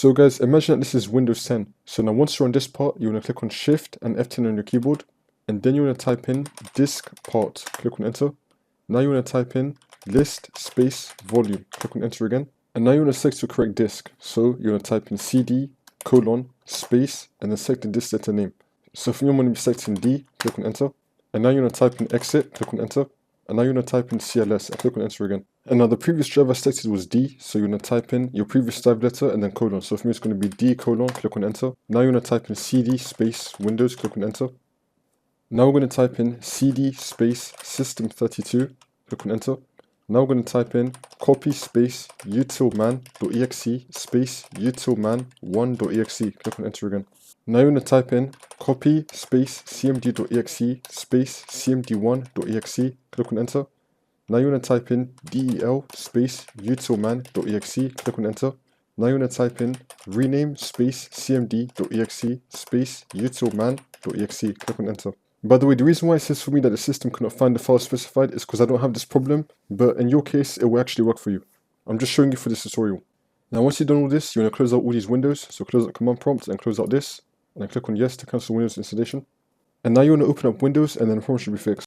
So guys, imagine that this is Windows 10. So now once you're on this part, you want to click on Shift and F10 on your keyboard. And then you want to type in disk part. Click on enter. Now you want to type in list space volume. Click on enter again. And now you want to select your correct disk. So you want to type in CD colon space and then select the disk letter name. So for me, I'm going to be selecting D. Click on enter. And now you want to type in exit. Click on enter. And now you want to type in CLS and click on enter again. And now the previous drive I selected was D, so you want to type in your previous drive letter and then colon. So for me it's going to be D colon, click on enter. Now you want to type in CD space Windows, click on enter. Now we're going to type in CD space system32, click on enter. Now we're going to type in copy space utilman.exe space utilman1.exe, click on enter again. Now you want to type in copy space cmd.exe space cmd1.exe, click on enter. Now you want to type in del space utilman.exe, click on enter. Now you want to type in rename space cmd.exe space utilman.exe, click on enter. By the way, the reason why it says for me that the system cannot find the file specified is because I don't have this problem, but in your case, it will actually work for you. I'm just showing you for this tutorial. Now once you've done all this, you want to close out all these windows, so close out command prompt and close out this, and then click on yes to cancel Windows installation. And now you want to open up Windows and then the problem should be fixed.